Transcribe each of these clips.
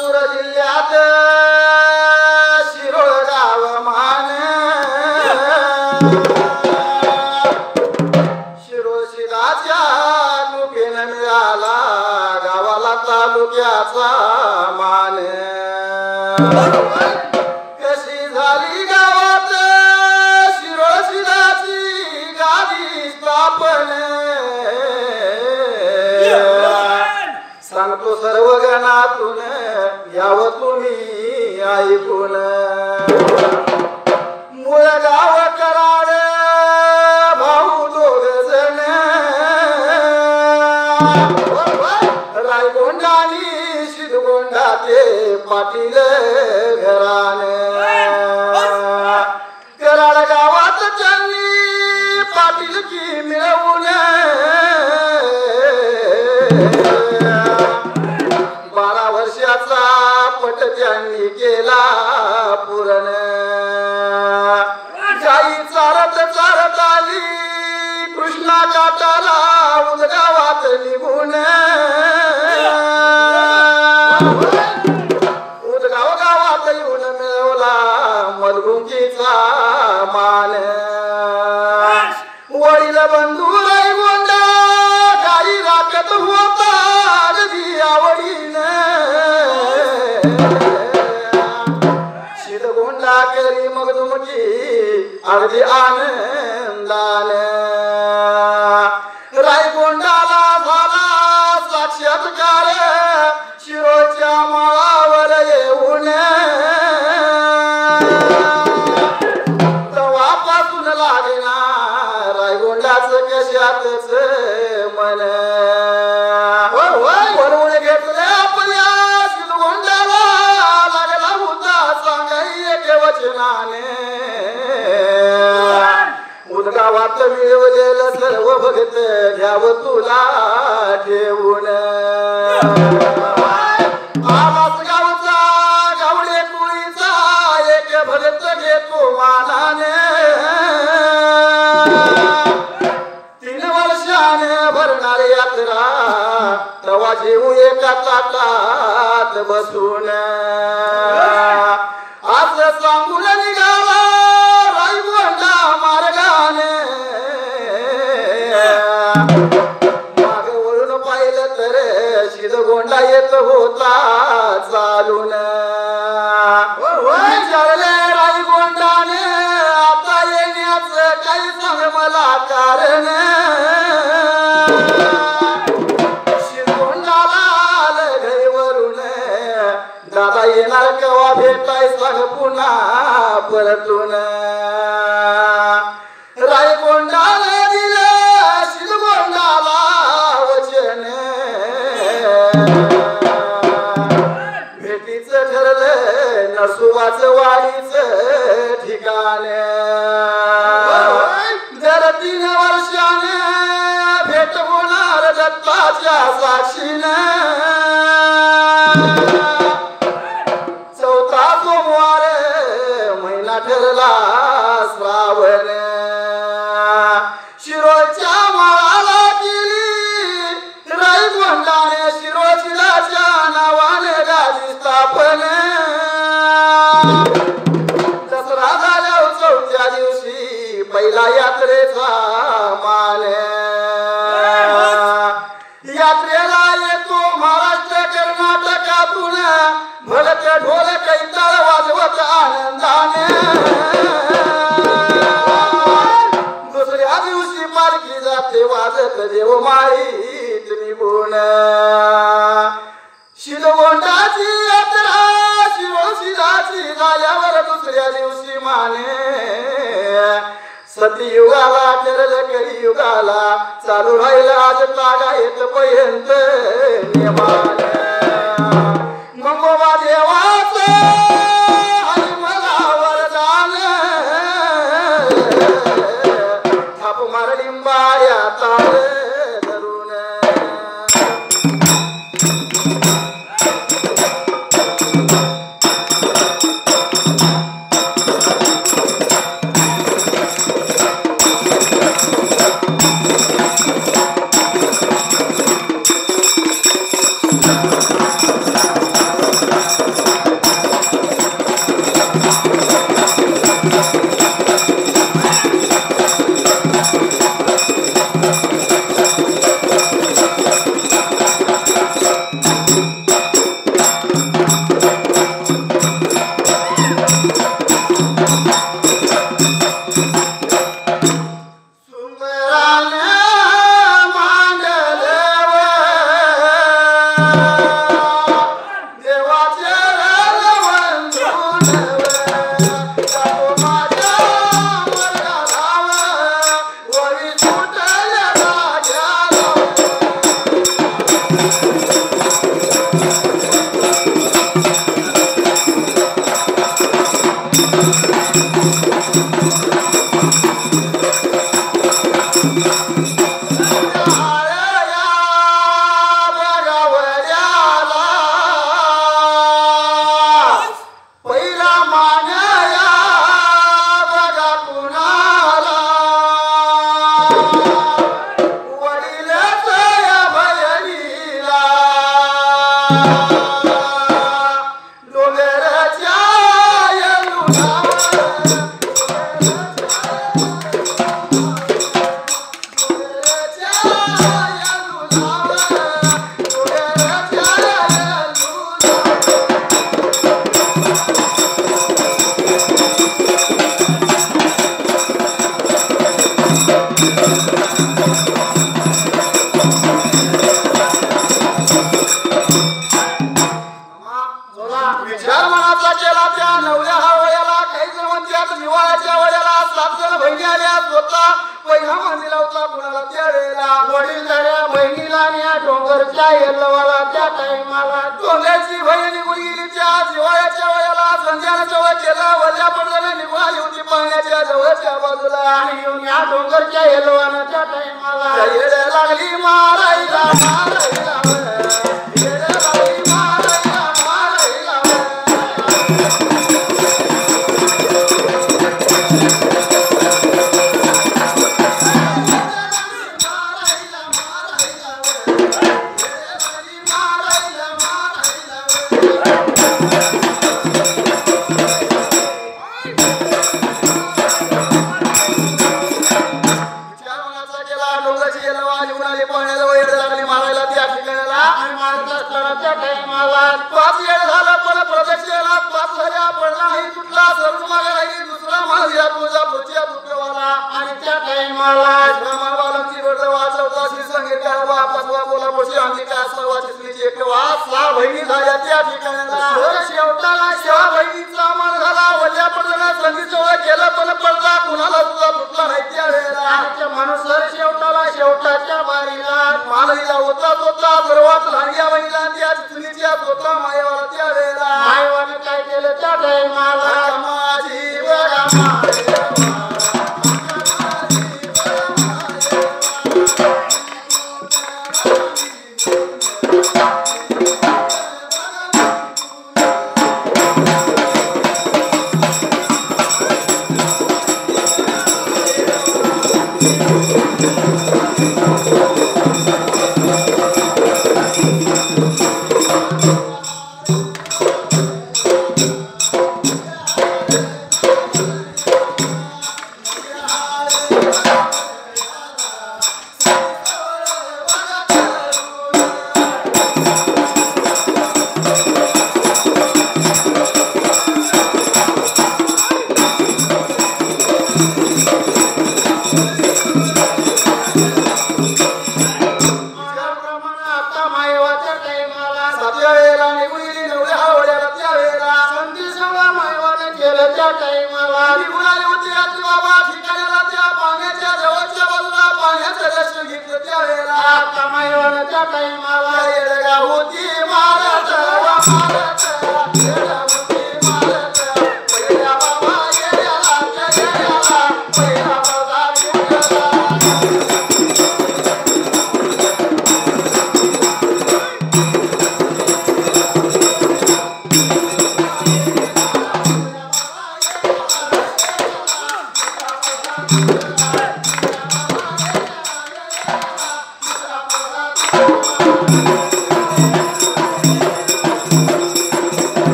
सोलापूर जिल्ह्यात शिरोळ गाव मान शिरोळ शिराच्या कृपेने मिळाला गावाला तालुक्याचा मान कशी झाली गावात शिरोळ शिराची गादी स्थापन सांगतो सर्व गणातून यावं तुम्ही ऐकून मूळ गाव कराड भाऊ दोघ जण रायगोंडानी शिरगोंडा ते पाटील घराने कराड गावात त्यांनी पाटीलकी मिळवून 12 वर्षाचा पट त्यांनी केला पूर्ण गाई चारत चारत आली कृष्णा काटाला उदगावात निघून उदगाव गावात येऊन मिळवला मलगुंकीचा मान वडील बंधू रायगोंडा गाई राखत होता अगदी आवडीने शिरगोंडा करी मग दुमकी अगदी आनंदाने रायगोंडाला झाला साक्षात्कार शिरोळच्या माळावर येऊन तेव्हापासून लागेना रायगोंडाच कशातच मन वरून घेतले आपल्या शिरगोंडाला लागला होता सांगाई एक वचनाने उदगावात मिळवलेलं सर्व भगत घ्यावं तुला ठेवून आलाच गावचा गावडे कुळीचा एक भगत घेतो मानाने 3 वर्षाने भरणारी यात्रा तवा जेऊ एका ताटात बसून आज सांगून निघाला रायगोंडा मार्गाने माग वळून पाहिलं तर शिरगोंडा येत होता चालून विचारले रायगोंडाने आता येण्याचं काही सांग मला कारण शिरगोंडाला आलं घरीवरून दादा येणार केव्हा भेटाय सांग पुन्हा परतून रायगोंडाने दिलं शिरगोंडाला वचन भेटीच ठरलं नरसोबाचं वाडीचं ठिकाण जर 3 वर्षाने भेट होणार दत्ताच्या साक्षीने 4था सोमवार महिना ठरला श्रावण शिरोळच्या माळाला केली रायगोंडाने शिरोळ शिराच्या नावाने गादी स्थापन दसरा झाल्यावर 4थ्या दिवशी पहिला यात्रेचा मान यात्रेला येतो महाराष्ट्र कर्नाटकातून भलत ढोल कैताळ वाजवत आनंदाने दुसऱ्या दिवशी पालखी जाते वाजत देवमाईत निघून शिरगोंडाची यात्रा शिरोळ शिराची झाल्यावर दुसऱ्या दिवशी माने सतयुगाला ठरलं कलियुगाला चालू राहिला आज तागा येत पर्यंत नेमान मंगोबा देवाचं आणि मला वरदान थाप मार लिंबाया ताल धरून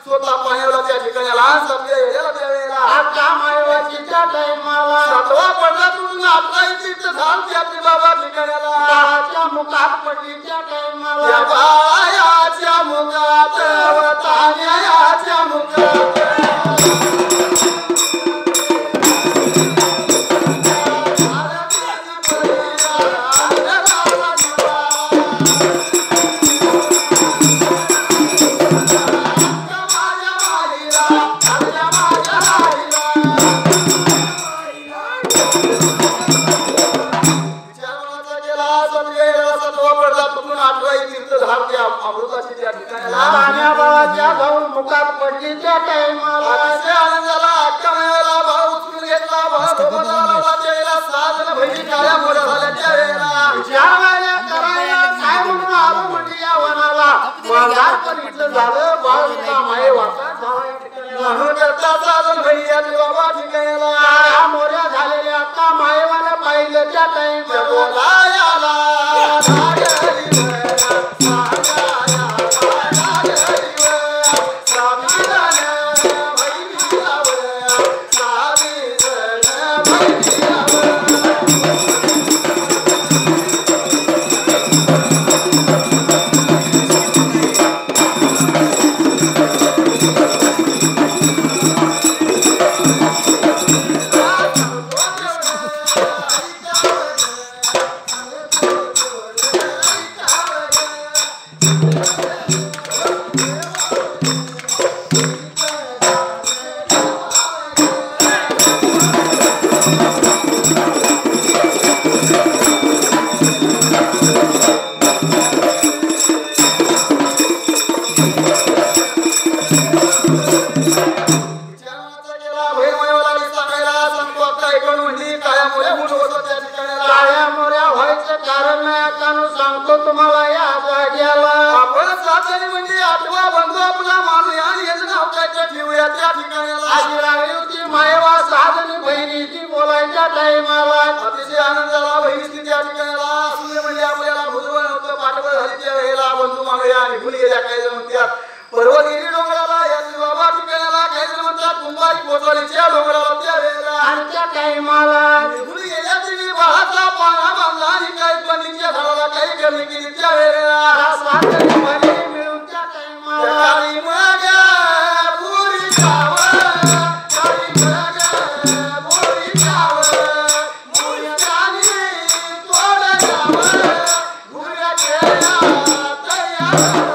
स्वतः पाण्याला त्या ठिकाणी लहान समजे याला त्यावेळेला आता मायवाचीच्या टायमाला सातवा पडला तुडून आपला इथे धाम त्याची बाबा ठिकाणाला बाळाच्या मुखात पडली त्या टायमाला या बायाच्या मुखात व तान्याच्या मुखात बाळाच्या जाऊन मुखात पडली त्या टायमाला आनंदाला अक्का मिळाला भाऊ उचलून घेतला साधन बहिणी काळ्या मोठ्या झाल्याच्या वेळेला ज्या वेळेला करायला काय म्हणून आलो म्हणजे या वनाला पण इथलं झालं बाळ तुला माये वाचा म्हणून करता साधन बहिणी यातली बाबा ठिकाणाला काळ्या मोऱ्या झालेल्या आता मायेवाला पाहिलं त्या टाइम बोलायाला काळ्या मोऱ्या व्हायचं कारण नाही आता सांगतो तुम्हाला या जाग्याला आपण साधन म्हणजे आठवा बंधू आपला मानूया आणि याचं नाव काय तर ठेवूया त्या ठिकाणाला आजी लागली होती मायवा साधनी बहिणीची बोलायच्या टाइमाला अतिशय आनंद झाला बहिणी त्या ठिकाणाला सूर्य म्हणजे आपल्याला भुजबळ नव्हतं पाठबळ झाली त्या वेळेला बंधू मागूया आणि भुली गेल्या काही जण म्हणतात पर्वतगिरी डोंगराला या बाबा ठिकाणाला काही जण म्हणतात कुंभारी कोतवालीच्या डोंगराला त्या वेळेला आणि त्या टाइमाला भुली गेल्या तिने बाळाचा पाना बांधला आणि काही पन्नीच्या झाडाला काही करणी केली त्या वेळेला साधनी बहिणी मिळून त्या टाइमाला काळी मग पुरी जावं काळी मग पुरी जावं मुलगानी तोड जावं गुऱ्या केला तयार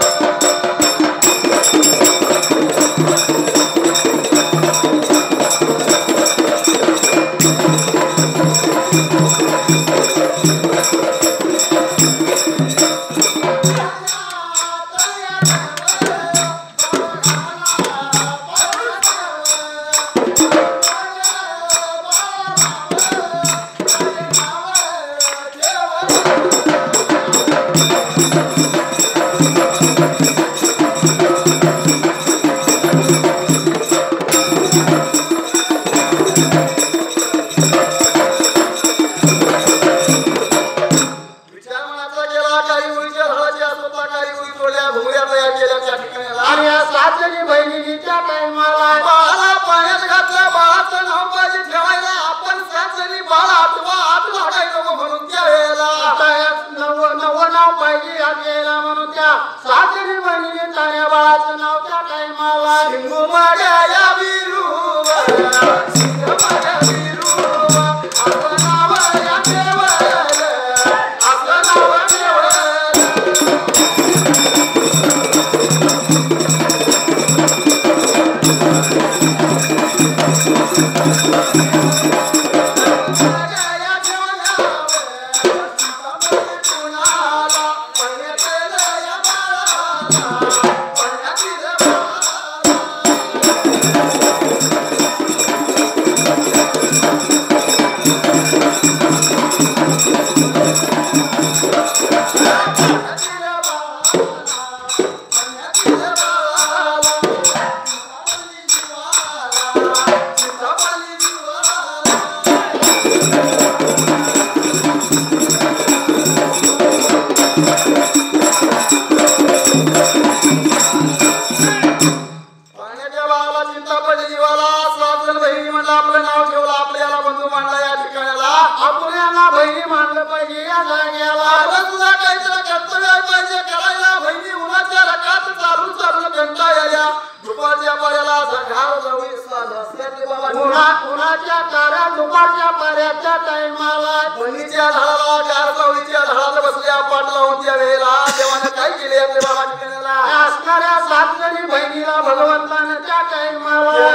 बहिणी मानलं पाहिजे या जाग्याला आपलं तुला काहीतरी कर्तव्य पाहिजे करायला बहिणी उन्हाच्या रकात चालू चालू घंटा याया दुपारच्या पाऱ्याला घाल जाऊ रस्त्यातले बाबा उन्हाच्या ताऱ्या दुपारच्या पाऱ्याच्या टाइमाला बहिणीच्या झाडाला गार सावलीच्या झाडाला बसल्या पाठ लावून त्या वेळेला देवानं काय केले आपल्या बाबा ठिकाणाला असणाऱ्या 7 जणी बहिणीला भगवंतानं त्या टाइमाला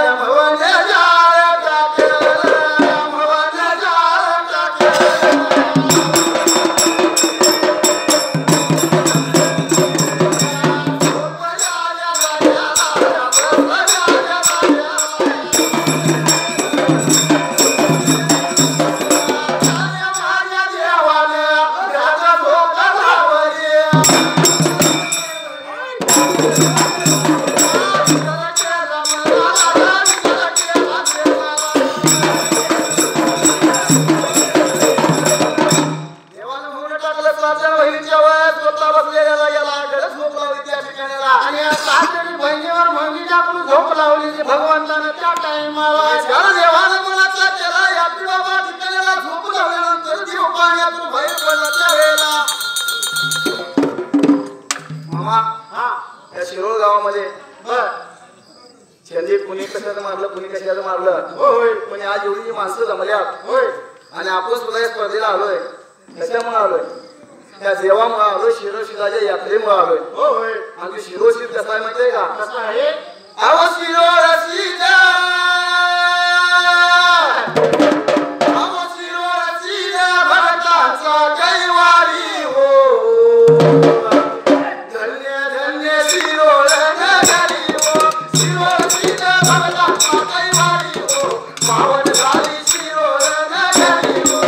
भगवंतानं त्या टाइमाला देवानं मला केला यात्री बाबा ठिकाणाला झोप लावल्यानंतर जीव पाण्यातून बाहेर पडला त्या वेळेला मामा या शिरोळ गावामध्ये छंदी कुणी कशाचं मारलं कुणी कशाचं मारलं होय पण आज एवढी माणसं जमल्यात होय आणि आपण सुद्धा या स्पर्धेला आलोय कशामुळे आलोय त्या देवामुळे आलोय शिरोशिराच्या यात्रेमुळे आलोय होय आणि शिरोशीर कसा आहे माहितीये का कसं आहे आव शिरोशीरा भगताचा कैवारी हो धन्य धन्य शिरोळ नगरी हो शिरोशीरा भगताचा कैवारी हो पावन झाली शिरोळ नगरी हो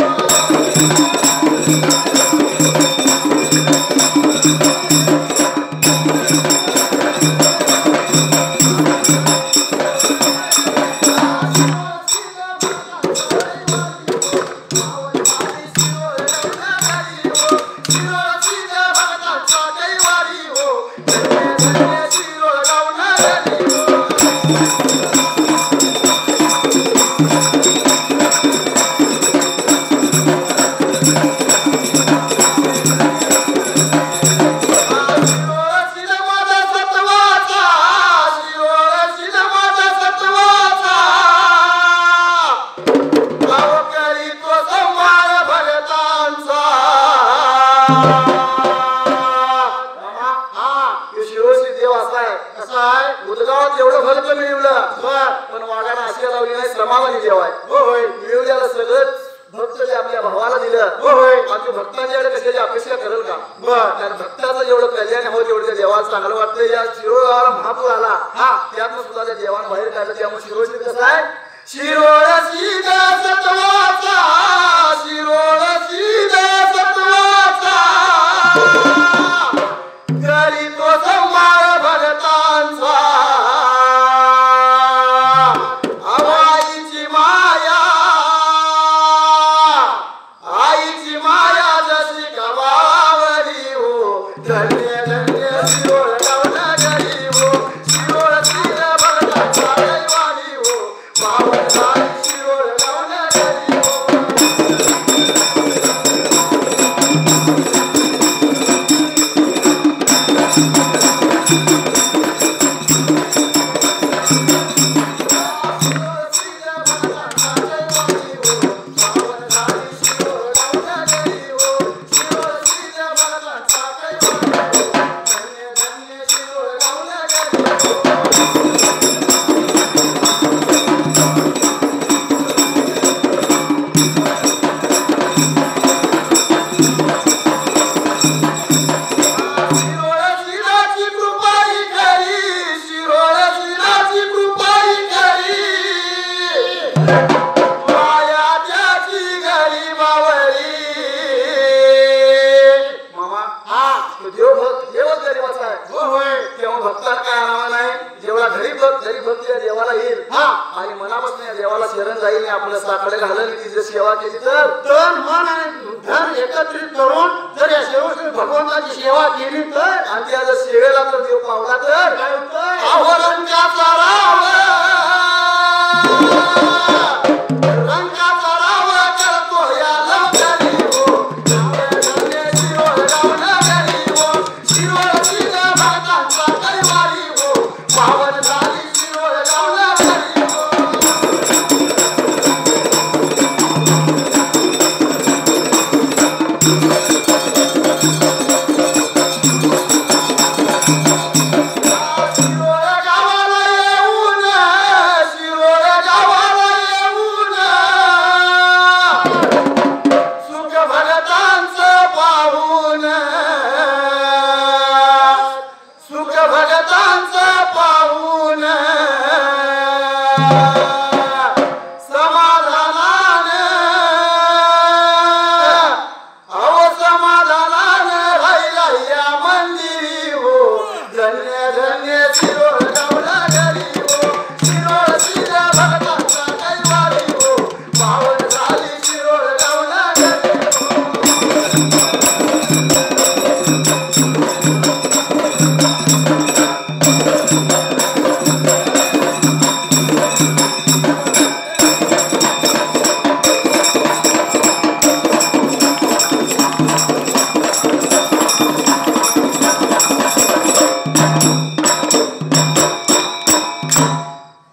उदगावात एवढं भरत मिळवलं पण वाघाला आशा लावली नाही श्रमावाली देव आहे होय मिळवल्याला सगळं भक्त जे आपल्या भावाला दिलं होय आणि भक्तांच्याकडे कशाची अपेक्षा करेल का कारण भक्ताचं जेवढं कल्याण होत तेवढं देवाला चांगलं वाटतं या शिरोळ गावाला महापूर आला त्यातनं सुद्धा त्या देवानं बाहेर काढलं त्यामुळे शिरोळ कसं आहे शिरोळ सीता सत्वाचा शिरोळ सीता सत्वाचा करी तो संभाळ भगतांचा आईची माया जशी गवावली हो धन्य धन्य शिरोळ गावनगरी हो शिरोळ सीता भगतांचा कैवारी हो पावन झाली शिरोळ गावनगरी हो देवाला येईल आणि मनापासून या देवाला शरण जाईल आपलं साकडे घालून तिची सेवा केली तर तन मन आणि धन एकत्रित करून जर या शिव भगवंताची सेवा केली तर आणि त्या जर सेवेला तर देव पावला तर काय होतं आवरण